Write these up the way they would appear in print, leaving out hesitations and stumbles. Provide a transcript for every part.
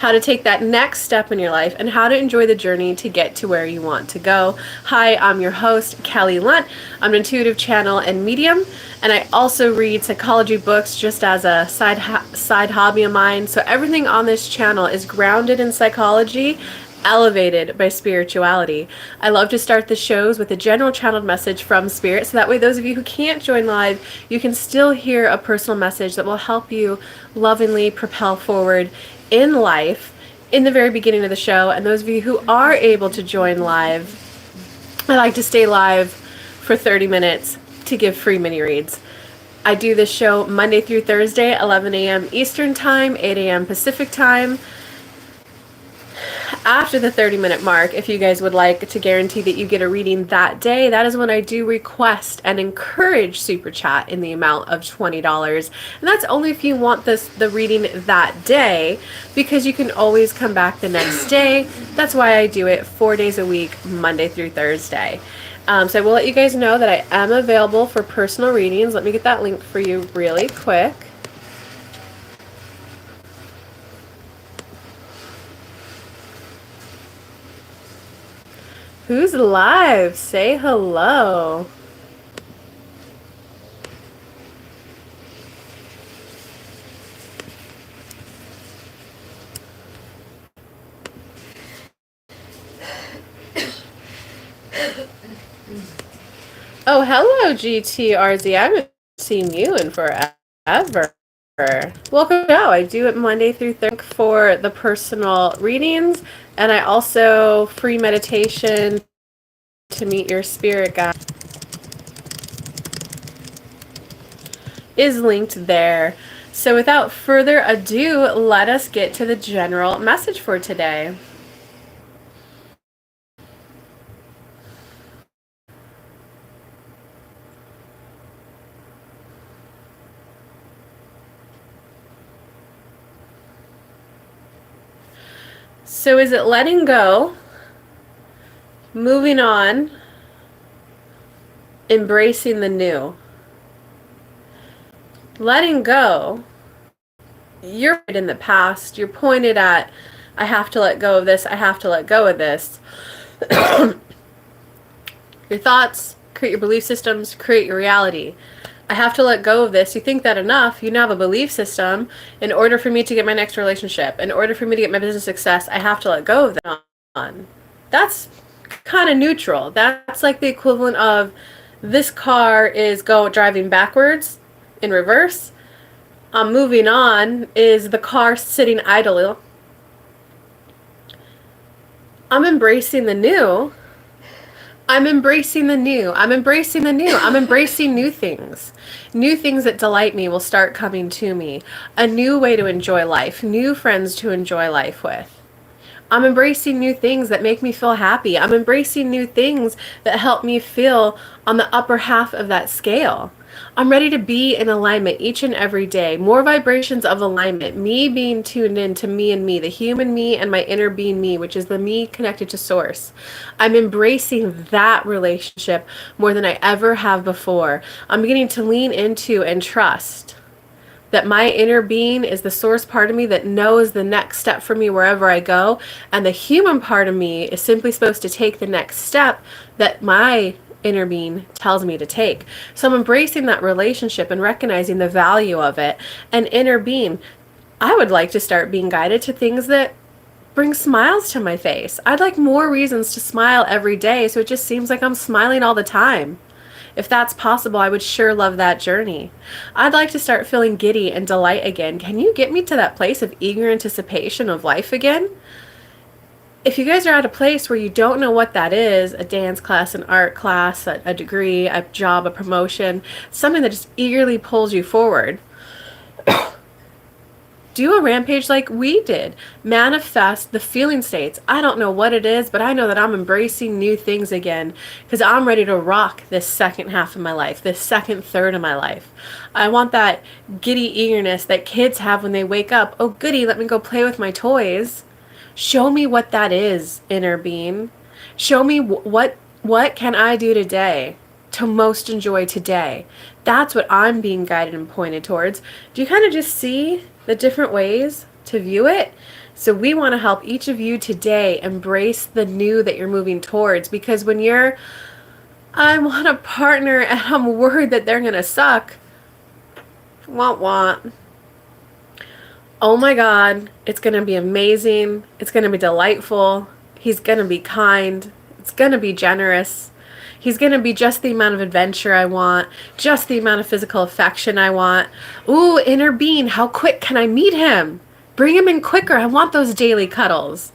how to take that next step in your life, and how to enjoy the journey to get to where you want to go. Hi, I'm your host, Kelly Lunt. I'm an intuitive channel and medium, and I also read psychology books just as a side hobby of mine. So everything on this channel is grounded in psychology, elevated by spirituality. I love to start the shows with a general channeled message from Spirit, so that way those of you who can't join live, you can still hear a personal message that will help you lovingly propel forward in life in the very beginning of the show. And those of you who are able to join live, I like to stay live for 30 minutes to give free mini reads. I do this show Monday through Thursday, 11 a.m. Eastern Time, 8 a.m. Pacific Time. After the 30-minute mark, if you guys would like to guarantee that you get a reading that day, that is when I do request and encourage super chat in the amount of $20. And that's only if you want the reading that day, because you can always come back the next day. That's why I do it 4 days a week, Monday through Thursday. So I will let you guys know that I am available for personal readings. Let me get that link for you really quick. Who's live? Say hello. Oh, hello, GTRZ. I haven't seen you in forever. Welcome to the show. I do it Monday through Thursday for the personal readings, and I also free meditation to meet your spirit guide is linked there. So without further ado, let us get to the general message for today. So is it letting go, moving on, embracing the new? Letting go, you're in the past, you're pointed at, I have to let go of this, I have to let go of this. Your thoughts create your belief systems, create your reality. I have to let go of this. You think that enough, you now have a belief system. In order for me to get my next relationship, in order for me to get my business success, I have to let go of that. That's kind of neutral. That's like the equivalent of this car is driving backwards in reverse. Moving on is the car sitting idle. I'm embracing the new. I'm embracing the new. I'm embracing the new. I'm embracing new things. New things that delight me will start coming to me. A new way to enjoy life. New friends to enjoy life with. I'm embracing new things that make me feel happy. I'm embracing new things that help me feel on the upper half of that scale. I'm ready to be in alignment each and every day. More vibrations of alignment. Me being tuned in to me and me, the human me and my inner being me, which is the me connected to source. I'm embracing that relationship more than I ever have before. I'm beginning to lean into and trust that my inner being is the source part of me that knows the next step for me wherever I go. And the human part of me is simply supposed to take the next step that my inner being tells me to take. So I'm embracing that relationship and recognizing the value of it. And inner being, I would like to start being guided to things that bring smiles to my face. I'd like more reasons to smile every day, so it just seems like I'm smiling all the time. If that's possible, I would sure love that journey. I'd like to start feeling giddy and delight again. Can you get me to that place of eager anticipation of life again? If you guys are at a place where you don't know what that is, a dance class, an art class, a degree, a job, a promotion, something that just eagerly pulls you forward, do a rampage like we did. Manifest the feeling states. I don't know what it is, but I know that I'm embracing new things again because I'm ready to rock this second half of my life, this second third of my life. I want that giddy eagerness that kids have when they wake up. Oh, goody, let me go play with my toys. Show me what that is, inner being. Show me what can I do today to most enjoy today. That's what I'm being guided and pointed towards. Do you kind of just see the different ways to view it? So we want to help each of you today embrace the new that you're moving towards, because when you're, I want a partner and I'm worried that they're going to suck, want. Oh my God, it's going to be amazing. It's going to be delightful. He's going to be kind. It's going to be generous. He's going to be just the amount of adventure I want, just the amount of physical affection I want. Ooh, inner being, how quick can I meet him? Bring him in quicker. I want those daily cuddles.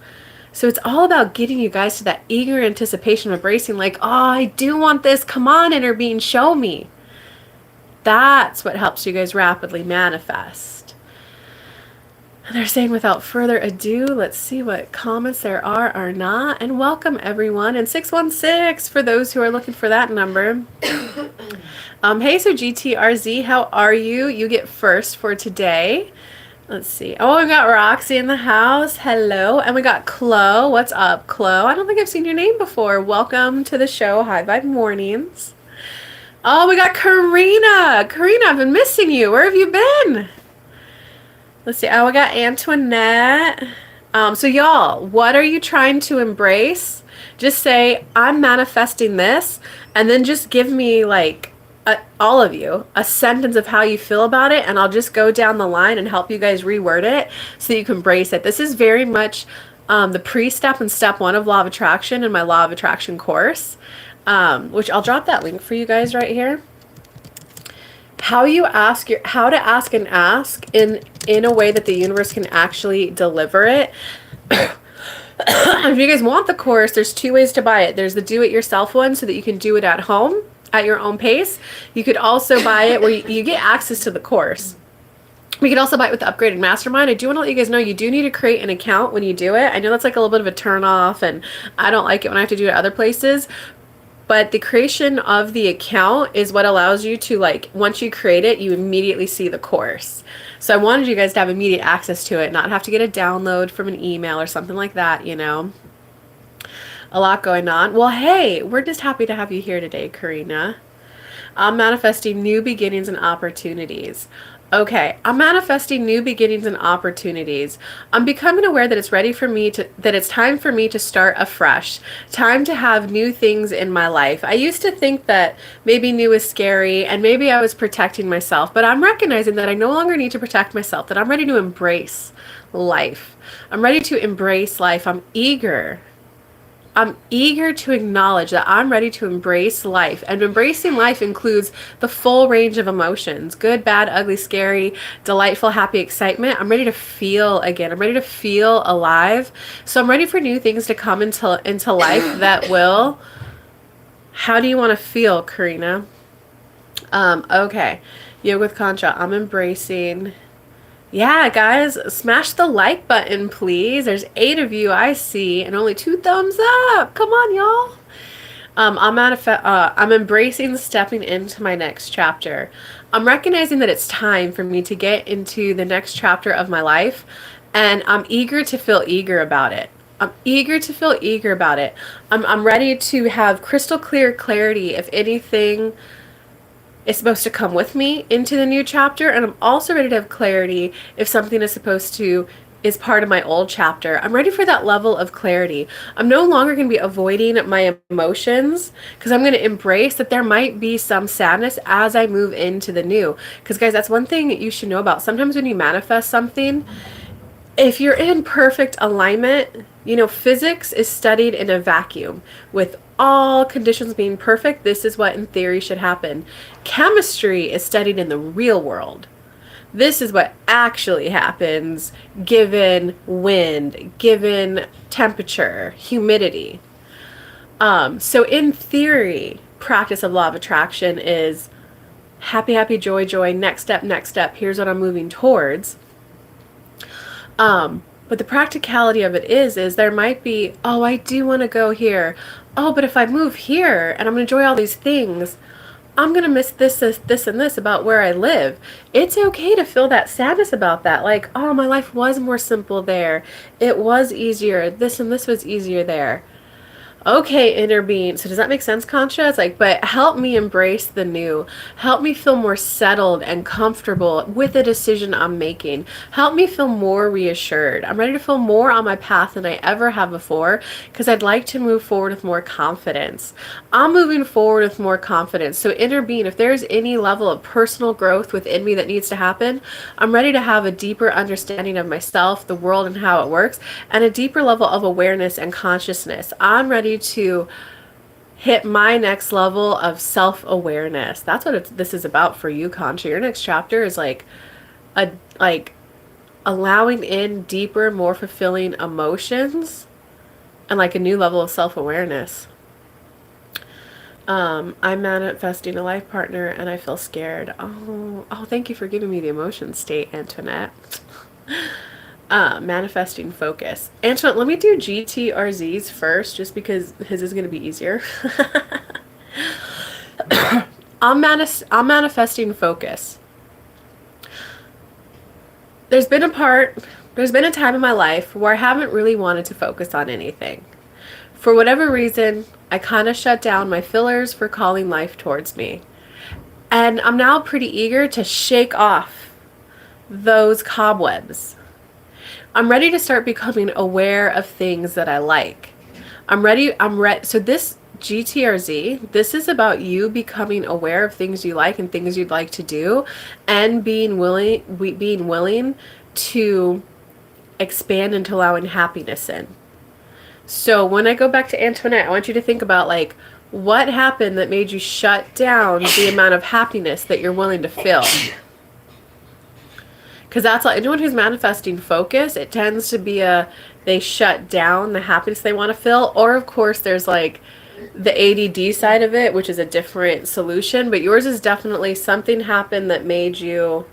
So it's all about getting you guys to that eager anticipation of embracing, like, oh, I do want this. Come on, inner being, show me. That's what helps you guys rapidly manifest. And they're saying, without further ado, let's see what comments there are not. And welcome, everyone. And 616 for those who are looking for that number. Hey, so GTRZ, how are you? You get first for today. Let's see. Oh, we got Roxy in the house. Hello. And we got Chloe. What's up, Chloe? I don't think I've seen your name before. Welcome to the show, High Vibe Mornings. Oh, we got Karina. Karina, I've been missing you. Where have you been? Let's see. Oh, we got Antoinette. So y'all, what are you trying to embrace? Just say, I'm manifesting this, and then just give me, like, all of you, a sentence of how you feel about it, and I'll just go down the line and help you guys reword it so that you can embrace it. This is very much the pre-step and step 1 of Law of Attraction in my Law of Attraction course, which I'll drop that link for you guys right here. How to ask and ask in a way that the universe can actually deliver it. If you guys want the course, there's 2 ways to buy it. There's the do-it-yourself one so that you can do it at home at your own pace. You could also buy it where you get access to the course. We could also buy it with the upgraded mastermind. I do want to let you guys know you do need to create an account when you do it. I know that's like a little bit of a turn off, and I don't like it when I have to do it other places. But the creation of the account is what allows you to, like, once you create it, you immediately see the course. So I wanted you guys to have immediate access to it, not have to get a download from an email or something like that, you know. A lot going on. Well, hey, we're just happy to have you here today, Karina. I'm manifesting new beginnings and opportunities. Okay, I'm manifesting new beginnings and opportunities. I'm becoming aware that it's time for me to start afresh. Time to have new things in my life. I used to think that maybe new is scary and maybe I was protecting myself, but I'm recognizing that I no longer need to protect myself, that I'm ready to embrace life. I'm ready to embrace life. I'm eager to acknowledge that I'm ready to embrace life. And embracing life includes the full range of emotions. Good, bad, ugly, scary, delightful, happy, excitement. I'm ready to feel again. I'm ready to feel alive. So I'm ready for new things to come into life that will... How do you want to feel, Karina? Okay. Yoga with Concha. I'm embracing... Yeah, guys, smash the like button, please. There's 8 of you I see, and only 2 thumbs up. Come on, y'all. I'm embracing stepping into my next chapter. I'm recognizing that it's time for me to get into the next chapter of my life, and I'm eager to feel eager about it. I'm eager to feel eager about it. I'm ready to have crystal clear clarity if anything is supposed to come with me into the new chapter, and I'm also ready to have clarity if something is part of my old chapter. I'm ready for that level of clarity. I'm no longer going to be avoiding my emotions, because I'm going to embrace that there might be some sadness as I move into the new. Because guys, that's one thing that you should know about. Sometimes when you manifest something, if you're in perfect alignment, you know, physics is studied in a vacuum. With all conditions being perfect, this is what in theory should happen. Chemistry is studied in the real world. This is what actually happens given wind, given temperature, humidity. So in theory, practice of law of attraction is happy, happy, joy, joy, next step, here's what I'm moving towards. But the practicality of it is there might be, oh, I do want to go here. Oh, but if I move here and I'm going to enjoy all these things, I'm going to miss this, and this about where I live. It's okay to feel that sadness about that. Like, oh, my life was more simple there. It was easier. This and this was easier there. Okay, inner being. So does that make sense, Concha? It's like, but help me embrace the new. Help me feel more settled and comfortable with the decision I'm making. Help me feel more reassured. I'm ready to feel more on my path than I ever have before because I'd like to move forward with more confidence. I'm moving forward with more confidence. So inner being, if there's any level of personal growth within me that needs to happen, I'm ready to have a deeper understanding of myself, the world, and how it works, and a deeper level of awareness and consciousness. I'm ready to hit my next level of self-awareness. That's what this is about for you, Concha. Your next chapter is a like allowing in deeper, more fulfilling emotions and like a new level of self-awareness. I'm manifesting a life partner and I feel scared. Oh, thank you for giving me the emotion state, Antoinette. Manifesting focus. Antoinette, let me do GTRZs first, just because his is going to be easier. I'm manifesting focus. There's been a time in my life where I haven't really wanted to focus on anything. For whatever reason, I kind of shut down my fillers for calling life towards me. And I'm now pretty eager to shake off those cobwebs. I'm ready to start becoming aware of things that I like. I'm ready. So this GTRZ, this is about you becoming aware of things you like and things you'd like to do, and being willing to expand into allowing happiness in. So when I go back to Antoinette, I want you to think about like what happened that made you shut down the amount of happiness that you're willing to feel. Because that's like anyone who's manifesting focus, it tends to be they shut down the happiness they want to feel. Or of course there's like the ADD side of it, which is a different solution. But yours is definitely something happened that made you,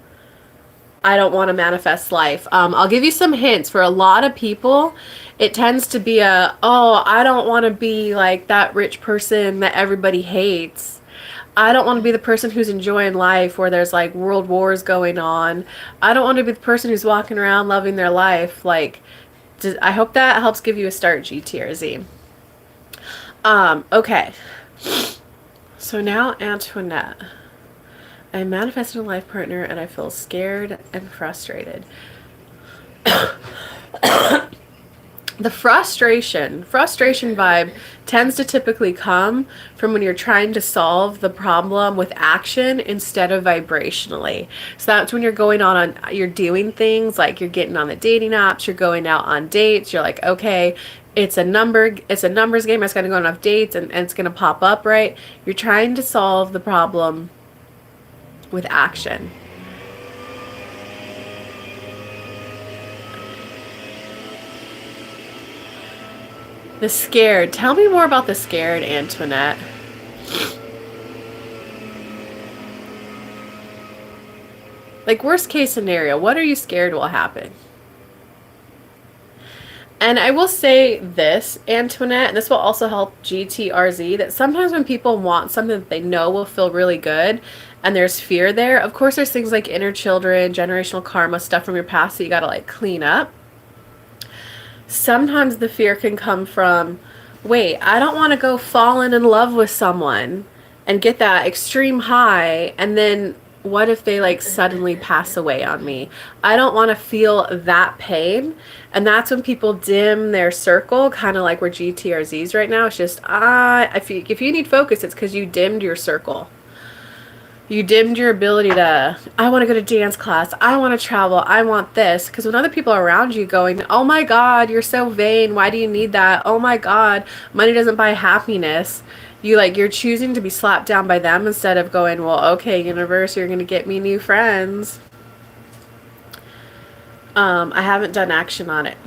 I don't want to manifest life. I'll give you some hints. For a lot of people, it tends to be I don't want to be like that rich person that everybody hates. I don't want to be the person who's enjoying life where there's like world wars going on. I don't want to be the person who's walking around loving their life. Like, I hope that helps give you a start, GTRZ. Okay. So now Antoinette. I manifested a life partner and I feel scared and frustrated. The frustration vibe tends to typically come from when you're trying to solve the problem with action instead of vibrationally. So that's when you're you're doing things like you're getting on the dating apps, you're going out on dates, you're like, okay, it's a numbers game, I just gotta go on enough dates and it's gonna pop up, right? You're trying to solve the problem with action. The scared. Tell me more about the scared, Antoinette. Like, worst case scenario, what are you scared will happen? And I will say this, Antoinette, and this will also help GTRZ, that sometimes when people want something that they know will feel really good, and there's fear there, of course there's things like inner children, generational karma, stuff from your past that you gotta like clean up. Sometimes the fear can come from, wait, I don't want to go falling in love with someone and get that extreme high, and then what if they like suddenly pass away on me? I don't want to feel that pain. And that's when people dim their circle, kind of like where GTRZ's right now. It's just, if you need focus, it's because you dimmed your circle. You dimmed your ability to, I want to go to dance class, I want to travel, I want this. Because when other people are around you going, oh my God, you're so vain, why do you need that? Oh my God, money doesn't buy happiness. You're choosing to be slapped down by them instead of going, well, okay, universe, you're going to get me new friends. I haven't done action on it.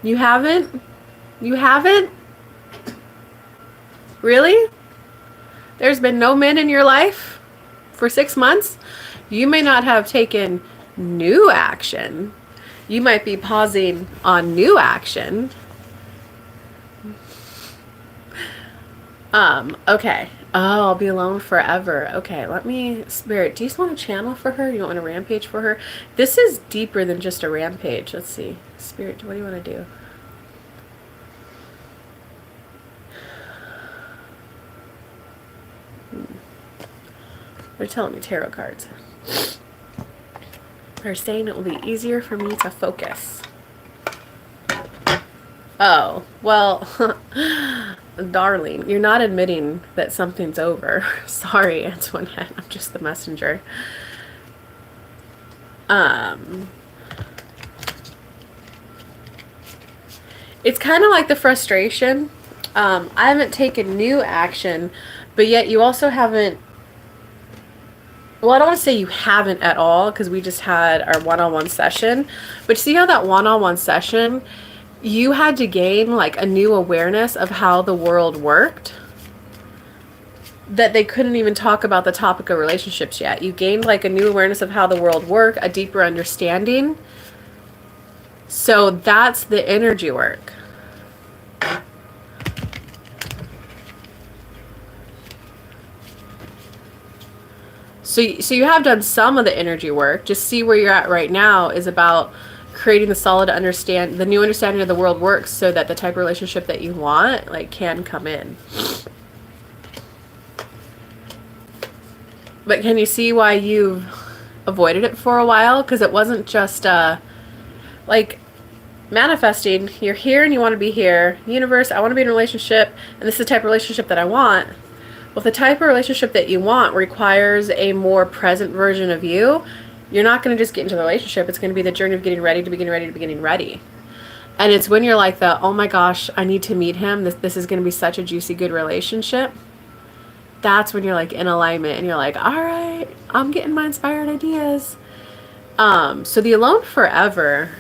You haven't? You haven't? Really? There's been no men in your life for 6 months? You may not have taken new action. You might be pausing on new action. Okay. Oh, I'll be alone forever. Okay, let me, Spirit, do you just want to channel for her? You don't want to rampage for her? This is deeper than just a rampage. Let's see. Spirit, what do you want to do? They're telling me tarot cards. They're saying it will be easier for me to focus. Oh, well, darling, you're not admitting that something's over. Sorry, Antoinette, I'm just the messenger. It's kind of like the frustration. I haven't taken new action, but yet you also haven't. Well, I don't want to say you haven't at all, because we just had our one-on-one session. But see how that one-on-one session, you had to gain like a new awareness of how the world worked, that they couldn't even talk about the topic of relationships yet. You gained like a new awareness of how the world worked, a deeper understanding. So that's the energy work. So you have done some of the energy work. Just see where you're at right now is about creating the solid the new understanding of the world works, so that the type of relationship that you want like can come in. But can you see why you've avoided it for a while? Because it wasn't just like manifesting. You're here and you want to be here. Universe, I want to be in a relationship, and this is the type of relationship that I want. Well, if the type of relationship that you want requires a more present version of you, you're not going to just get into the relationship. It's going to be the journey of getting ready to be getting ready. And it's when you're like oh my gosh, I need to meet him. This is going to be such a juicy, good relationship. That's when you're like in alignment and you're like, all right, I'm getting my inspired ideas. So the alone forever,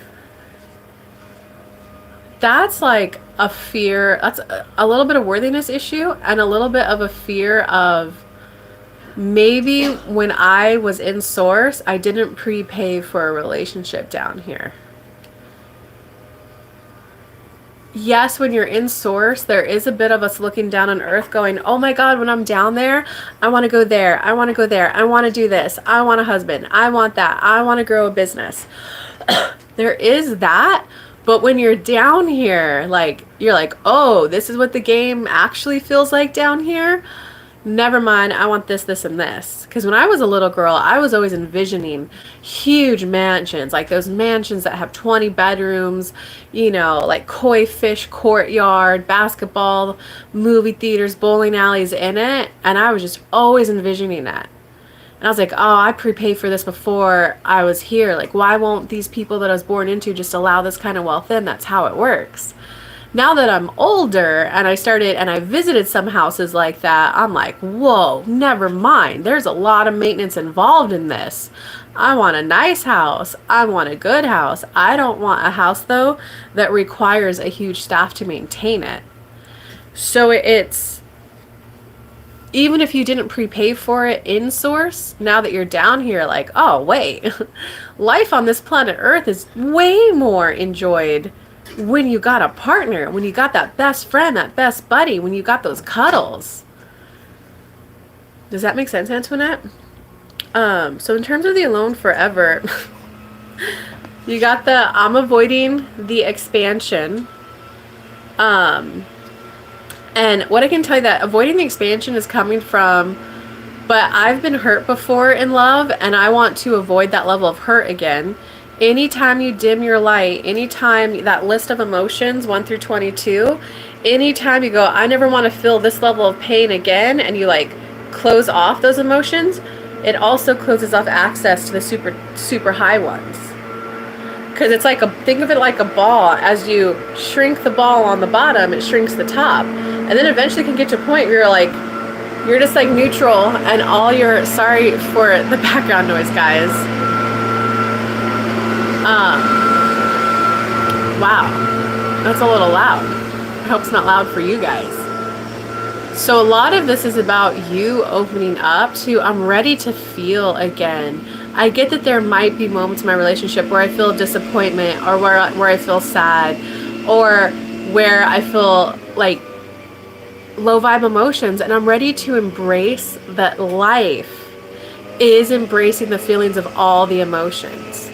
that's like a fear. That's a little bit of worthiness issue, and a little bit of a fear of maybe when I was in source, I didn't prepay for a relationship down here. Yes, when you're in source, there is a bit of us looking down on earth going, oh my God, when I'm down there, I want to go there. I want to go there. I want to do this. I want a husband. I want that. I want to grow a business. There is that. But when you're down here, like, you're like, oh, this is what the game actually feels like down here. Never mind, I want this, this, and this. Because when I was a little girl, I was always envisioning huge mansions, like those mansions that have 20 bedrooms, you know, like koi fish courtyard, basketball, movie theaters, bowling alleys in it. And I was just always envisioning that. And I was like, oh, I prepay for this before I was here. Like, why won't these people that I was born into just allow this kind of wealth in? That's how it works. Now that I'm older and I visited some houses like that, I'm like, whoa, never mind. There's a lot of maintenance involved in this. I want a nice house. I want a good house. I don't want a house, though, that requires a huge staff to maintain it. So it's, even if you didn't prepay for it in source, now that you're down here, like, oh, wait, life on this planet Earth is way more enjoyed when you got a partner, when you got that best friend, that best buddy, when you got those cuddles. Does that make sense, Antoinette? So in terms of the alone forever, you got the I'm avoiding the expansion. And what I can tell you, that avoiding the expansion is coming from, but I've been hurt before in love, and I want to avoid that level of hurt again. Anytime you dim your light, anytime that list of emotions, 1 through 22, anytime you go, I never want to feel this level of pain again, and you like close off those emotions, it also closes off access to the super, super high ones. Because it's like think of it like a ball. As you shrink the ball on the bottom, it shrinks the top. And then eventually can get to a point where you're just like neutral, and all your, sorry for the background noise, guys. Wow, that's a little loud. I hope it's not loud for you guys. So a lot of this is about you opening up to, I'm ready to feel again. I get that there might be moments in my relationship where I feel disappointment, or where I feel sad, or where I feel like low vibe emotions, and I'm ready to embrace that life is embracing the feelings of all the emotions.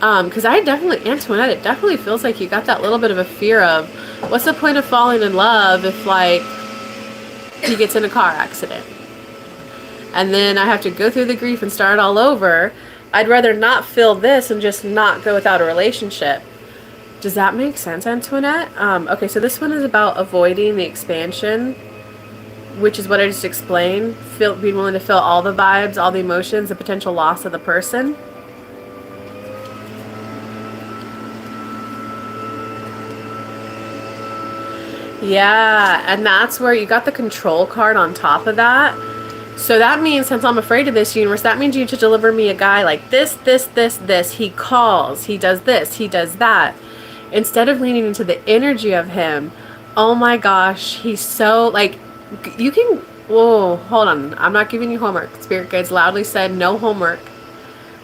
Because Antoinette, it definitely feels like you got that little bit of a fear of, what's the point of falling in love if, like, he gets in a car accident? and then I have to go through the grief and start all over. I'd rather not feel this and just not go without a relationship. Does that make sense, Antoinette? Okay, so this one is about avoiding the expansion, which is what I just explained. Being willing to feel all the vibes, all the emotions, the potential loss of the person. Yeah, and that's where you got the control card on top of that. So that means, since I'm afraid of this universe, that means you need to deliver me a guy like this, this, this, this. He calls, he does this, he does that. Instead of leaning into the energy of him, oh my gosh, he's so, like, you can, whoa, hold on. I'm not giving you homework. Spirit guides loudly said no homework.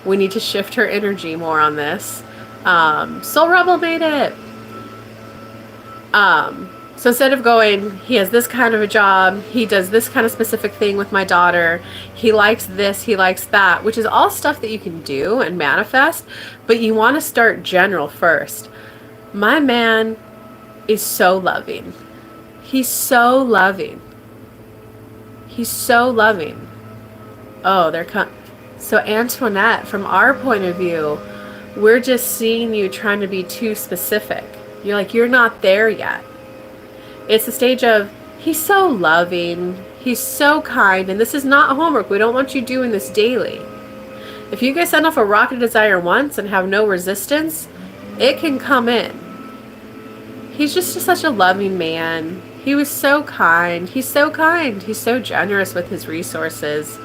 We need to shift her energy more on this. Soul Rebel made it. So instead of going, he has this kind of a job, he does this kind of specific thing with my daughter, he likes this, he likes that, which is all stuff that you can do and manifest, but you want to start general first. My man is so loving. He's so loving. He's so loving. Oh, so Antoinette, from our point of view, we're just seeing you trying to be too specific. You're like, you're not there yet. It's the stage of, he's so loving, he's so kind, and this is not homework. We don't want you doing this daily. If you guys send off a rocket desire once and have no resistance, it can come in. He's just such a loving man. He was so kind. He's so kind. He's so generous with his resources.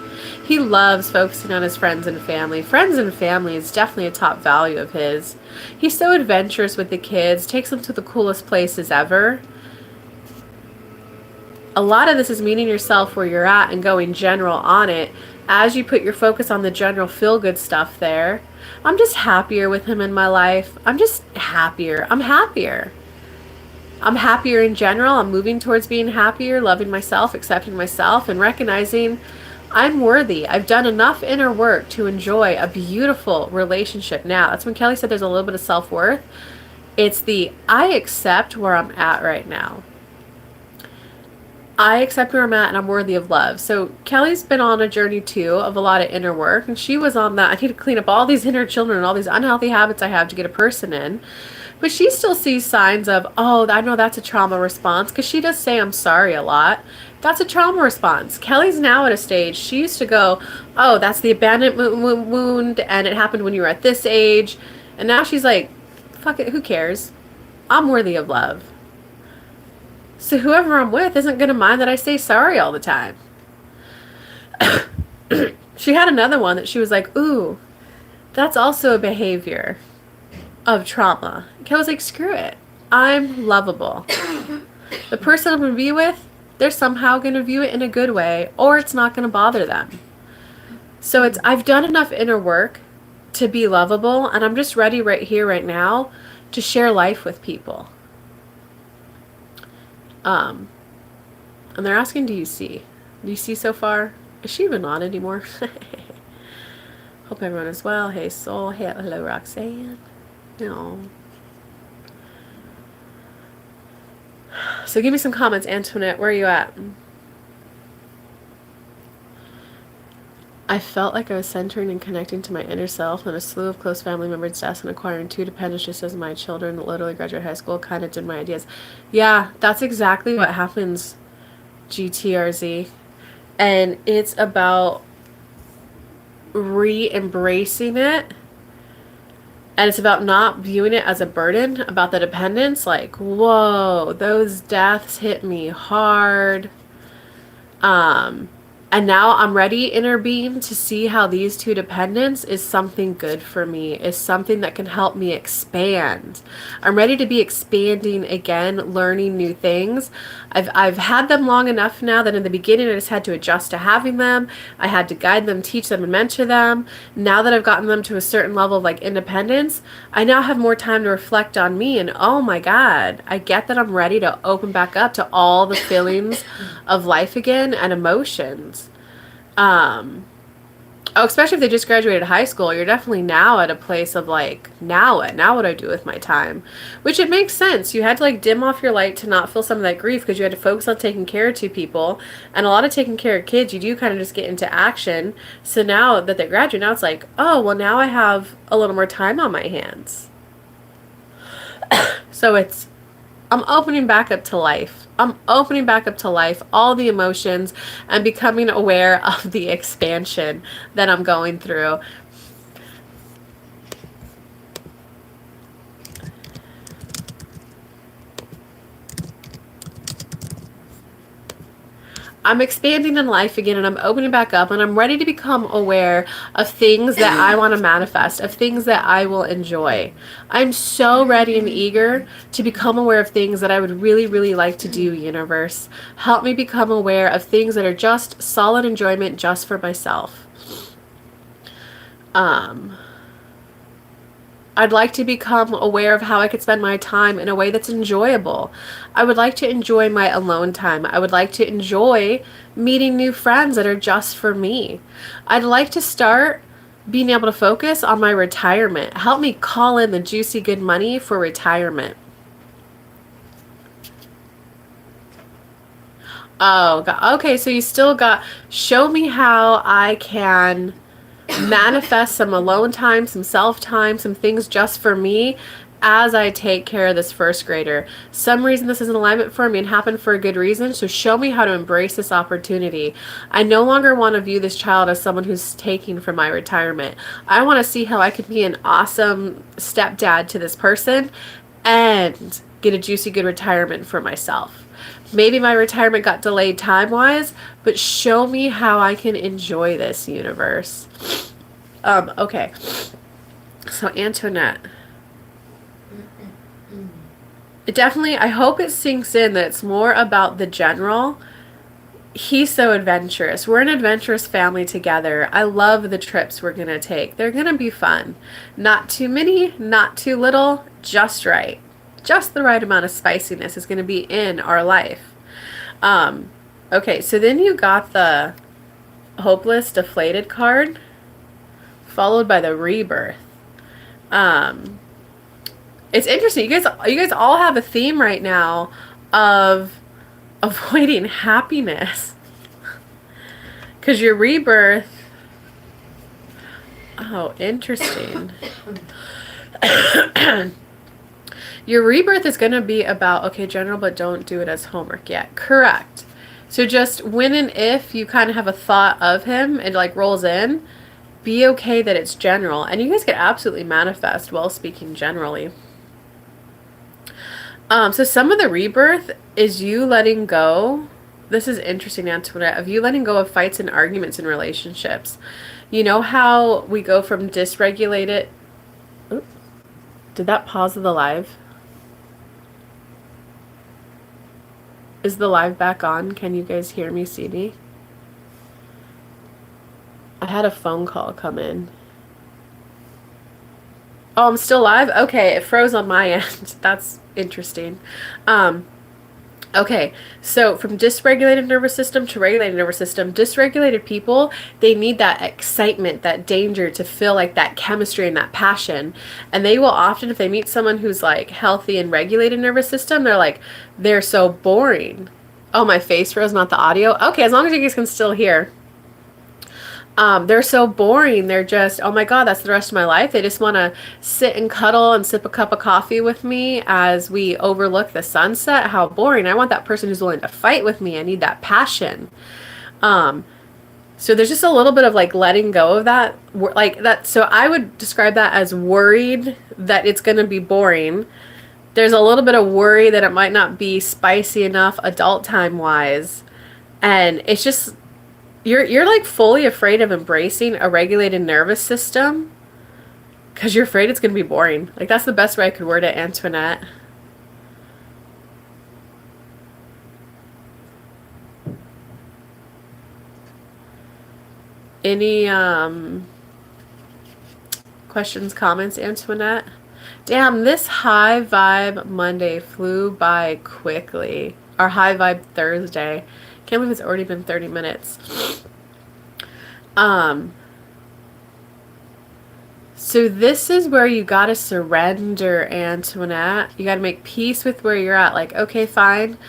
He loves focusing on his friends and family. Friends and family is definitely a top value of his. He's so adventurous with the kids, takes them to the coolest places ever. A lot of this is meeting yourself where you're at and going general on it. As you put your focus on the general feel-good stuff there, I'm just happier with him in my life. I'm just happier. I'm happier. I'm happier in general. I'm moving towards being happier, loving myself, accepting myself, and recognizing I'm worthy. I've done enough inner work to enjoy a beautiful relationship now. That's when Kelly said there's a little bit of self-worth. It's the, I accept where I'm at right now. I accept where I'm at and I'm worthy of love. So Kelly's been on a journey too of a lot of inner work, and she was on that. I need to clean up all these inner children and all these unhealthy habits I have to get a person in. But she still sees signs of, oh, I know that's a trauma response, because she does say I'm sorry a lot. That's a trauma response. Kelly's now at a stage, she used to go, oh, that's the abandonment wound and it happened when you were at this age. And now she's like, fuck it, who cares? I'm worthy of love. So whoever I'm with isn't going to mind that I say sorry all the time. She had another one that she was like, ooh, that's also a behavior of trauma. I was like, screw it. I'm lovable. The person I'm going to be with, they're somehow going to view it in a good way, or it's not going to bother them. So I've done enough inner work to be lovable, and I'm just ready right here, right now, to share life with people. And they're asking, do you see? Do you see so far? Is she even on anymore? Hope everyone is well. Hey, Soul. Hey, hello, Roxanne. No. So give me some comments, Antoinette. Where are you at? I felt like I was centering and connecting to my inner self, and a slew of close family members' deaths and acquiring 2 dependents just as my children literally graduate high school kind of did my ideas. Yeah, that's exactly what happens, GTRZ. And it's about re-embracing it. And it's about not viewing it as a burden, about the dependence. Like, whoa, those deaths hit me hard. And now I'm ready, inner being, to see how these 2 dependents is something good for me, is something that can help me expand. I'm ready to be expanding again, learning new things. I've had them long enough now that in the beginning I just had to adjust to having them. I had to guide them, teach them, and mentor them. Now that I've gotten them to a certain level of like independence, I now have more time to reflect on me, and oh my God, I get that I'm ready to open back up to all the feelings of life again and emotions. Oh, especially if they just graduated high school, you're definitely now at a place of like, now what? Now what do I do with my time? Which it makes sense. You had to like dim off your light to not feel some of that grief because you had to focus on taking care of two people. And a lot of taking care of kids, you do kind of just get into action. So now that they graduate, now it's like, oh, well, now I have a little more time on my hands. So I'm opening back up to life. I'm opening back up to life, all the emotions, and becoming aware of the expansion that I'm going through. I'm expanding in life again, and I'm opening back up, and I'm ready to become aware of things that I want to manifest, of things that I will enjoy. I'm so ready and eager to become aware of things that I would really, really like to do, universe. Help me become aware of things that are just solid enjoyment just for myself. I'd like to become aware of how I could spend my time in a way that's enjoyable. I would like to enjoy my alone time. I would like to enjoy meeting new friends that are just for me. I'd like to start being able to focus on my retirement. Help me call in the juicy good money for retirement. Oh, God. Okay, so you still got, show me how I can manifest some alone time, some self time, some things just for me as I take care of this first grader. Some reason this is in alignment for me and happened for a good reason, so show me how to embrace this opportunity. I no longer want to view this child as someone who's taking from my retirement. I want to see how I could be an awesome stepdad to this person and get a juicy good retirement for myself. Maybe my retirement got delayed time-wise, but show me how I can enjoy this, universe. Okay. So Antoinette. It definitely, I hope it sinks in that it's more about the general. He's so adventurous. We're an adventurous family together. I love the trips we're going to take. They're going to be fun. Not too many, not too little, just right. Just the right amount of spiciness is going to be in our life. Okay, so then you got the hopeless, deflated card, followed by the rebirth. It's interesting. You guys all have a theme right now of avoiding happiness. Because your rebirth... Oh, interesting. Your rebirth is going to be about, okay, general, but don't do it as homework yet. Correct. So just when and if you kind of have a thought of him, it like rolls in, be okay that it's general. And you guys can absolutely manifest while speaking generally. So some of the rebirth is you letting go. This is interesting, Antoinette, of you letting go of fights and arguments in relationships. You know how we go from dysregulated... Oops. Did that pause the live? Is the live back on? Can you guys hear me, see me? I had a phone call come in. Oh, I'm still live? Okay, it froze on my end. That's interesting. Okay, so from dysregulated nervous system to regulated nervous system, dysregulated people, they need that excitement, that danger to feel like that chemistry and that passion. And they will often, if they meet someone who's like healthy and regulated nervous system, they're like, they're so boring. Oh, my face froze, not the audio. Okay, as long as you guys can still hear. They're so boring. They're just, oh my God, that's the rest of my life. They just want to sit and cuddle and sip a cup of coffee with me as we overlook the sunset. How boring. I want that person who's willing to fight with me. I need that passion. So there's just a little bit of like letting go of that, like that. So I would describe that as worried that it's going to be boring. There's a little bit of worry that it might not be spicy enough adult time wise. And it's just, you're like fully afraid of embracing a regulated nervous system because you're afraid it's going to be boring. Like that's the best way I could word it, Antoinette. Any questions, comments, Antoinette? Damn, this high vibe Monday flew by quickly. Our high vibe Thursday. Can't believe it's already been 30 minutes. So this is where you gotta surrender, Antoinette. You gotta make peace with where you're at. Like, okay, fine.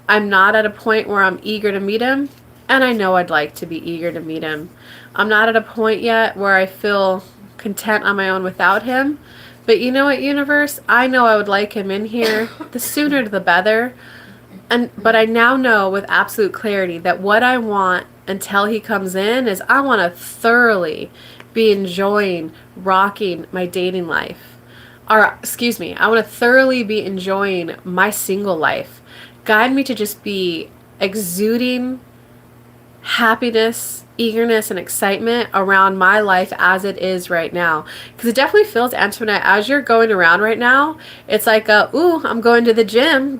I'm not at a point where I'm eager to meet him, and I know I'd like to be eager to meet him. I'm not at a point yet where I feel content on my own without him. But you know what, universe? I know I would like him in here. The sooner the better. But I now know with absolute clarity that what I want until he comes in is I want to thoroughly be enjoying rocking my dating life. Or, excuse me, I want to thoroughly be enjoying my single life. Guide me to just be exuding happiness, eagerness, and excitement around my life as it is right now. Because it definitely feels, Antoinette, as you're going around right now, it's like, ooh, I'm going to the gym,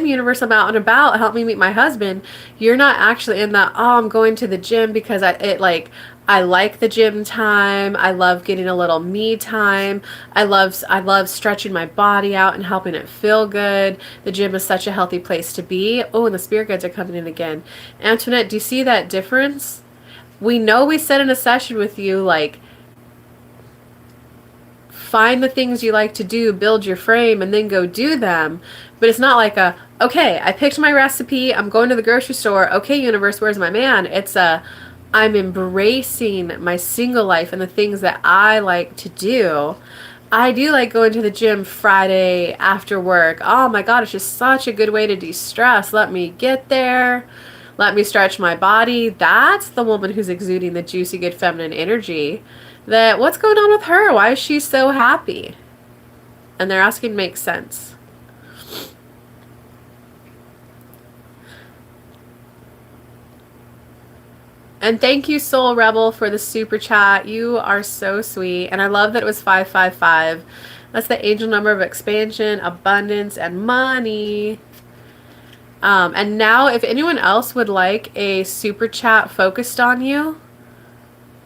universe, I'm out and about, help me meet my husband. You're not actually in that, oh, I'm going to the gym because I like the gym time. I love getting a little me time. I love stretching my body out and helping it feel good. The gym is such a healthy place to be. Oh, and the spirit guides are coming in again. Antoinette, do you see that difference? We know we said in a session with you, like, find the things you like to do, build your frame, and then go do them. But it's not like okay, I picked my recipe, I'm going to the grocery store. Okay, universe, where's my man? It's I'm embracing my single life and the things that I like to do. I do like going to the gym Friday after work. Oh my God, it's just such a good way to de-stress. Let me get there. Let me stretch my body. That's the woman who's exuding the juicy, good feminine energy. That what's going on with her? Why is she so happy? And they're asking makes sense. And thank you, Soul Rebel, for the super chat. You are so sweet. And I love that it was 555. That's the angel number of expansion, abundance, and money. And now, if anyone else would like a super chat focused on you,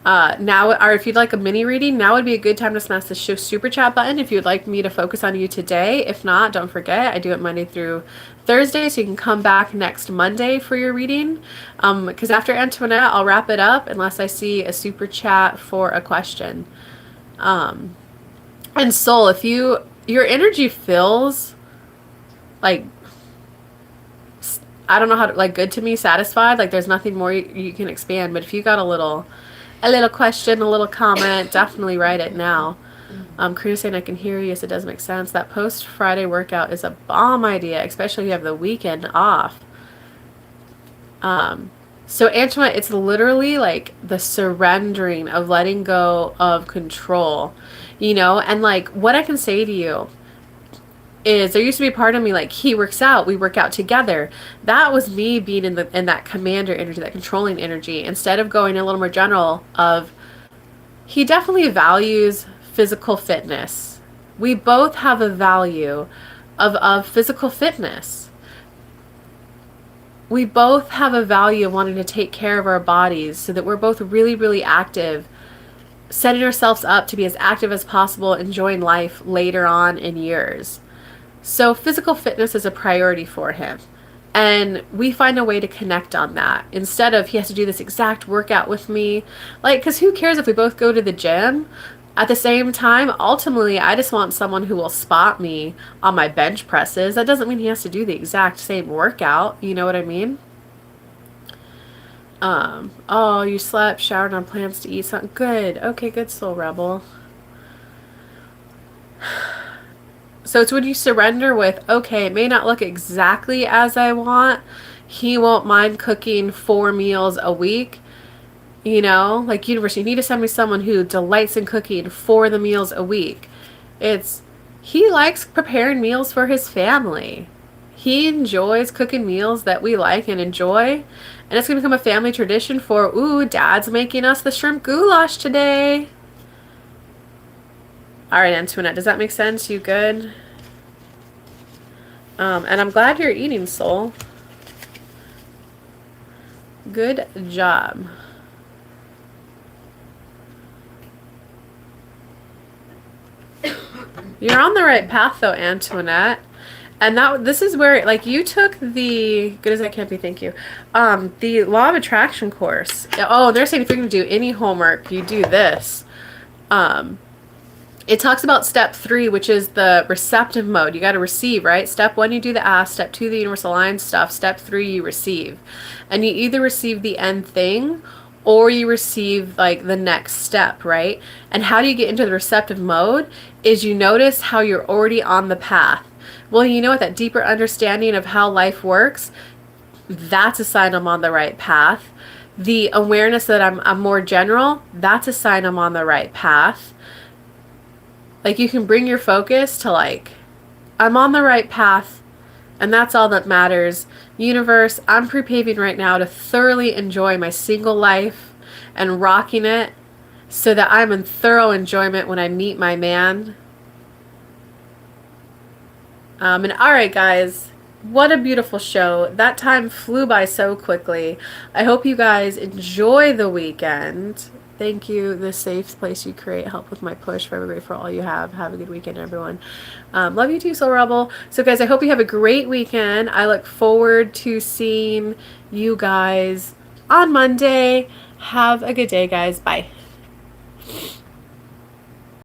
now, or if you'd like a mini reading, now would be a good time to smash the super chat button if you'd like me to focus on you today. If not, don't forget, I do it Monday through Thursday, so you can come back next Monday for your reading. Because after Antoinette, I'll wrap it up unless I see a super chat for a question. And Soul, if your energy feels like, I don't know how to, like, good to me, satisfied, like there's nothing more you can expand, but if you got a little question, a little comment, definitely write it now. Karina saying, I can hear you. Yes, it does make sense. That post-Friday workout is a bomb idea, especially if you have the weekend off. So Antoinette, it's literally like the surrendering of letting go of control, and like what I can say to you is there used to be a part of me like, he works out, we work out together. That was me being in that commander energy, that controlling energy, instead of going a little more general of, he definitely values physical fitness. We both have a value of physical fitness. We both have a value of wanting to take care of our bodies so that we're both really, really active, setting ourselves up to be as active as possible, enjoying life later on in years. So physical fitness is a priority for him. And we find a way to connect on that. Instead of he has to do this exact workout with me. Like, because who cares if we both go to the gym? At the same time, ultimately, I just want someone who will spot me on my bench presses. That doesn't mean he has to do the exact same workout. You know what I mean? Oh, you slept, showered, on plans to eat something. Good. Okay, good, Soul Rebel. So it's when you surrender with, okay, it may not look exactly as I want. He won't mind cooking 4 meals a week. Like universe, you need to send me someone who delights in cooking 4 the meals a week. He likes preparing meals for his family. He enjoys cooking meals that we like and enjoy. And it's going to become a family tradition for, ooh, Dad's making us the shrimp goulash today. All right, Antoinette, does that make sense? You good? And I'm glad you're eating, Soul. Good job. You're on the right path, though, Antoinette. And this is where, like, you took the, good as I can be, thank you, the Law of Attraction course. Oh, they're saying if you're going to do any homework, you do this. It talks about step 3, which is the receptive mode. You got to receive, right? Step 1, you do the ask. Step 2, the universal line stuff. Step 3, you receive. And you either receive the end thing or you receive like the next step, right? And how do you get into the receptive mode is you notice how you're already on the path. Well, you know what? That deeper understanding of how life works, that's a sign I'm on the right path. The awareness that I'm more general, that's a sign I'm on the right path. Like, you can bring your focus to, like, I'm on the right path, and that's all that matters. Universe, I'm pre-paving right now to thoroughly enjoy my single life and rocking it so that I'm in thorough enjoyment when I meet my man. And all right, guys, what a beautiful show. That time flew by so quickly. I hope you guys enjoy the weekend. Thank you, the safe place you create. Help with my push. Forever grateful for all you have. Have a good weekend, everyone. Love you too, Soul Rebel. So, guys, I hope you have a great weekend. I look forward to seeing you guys on Monday. Have a good day, guys. Bye.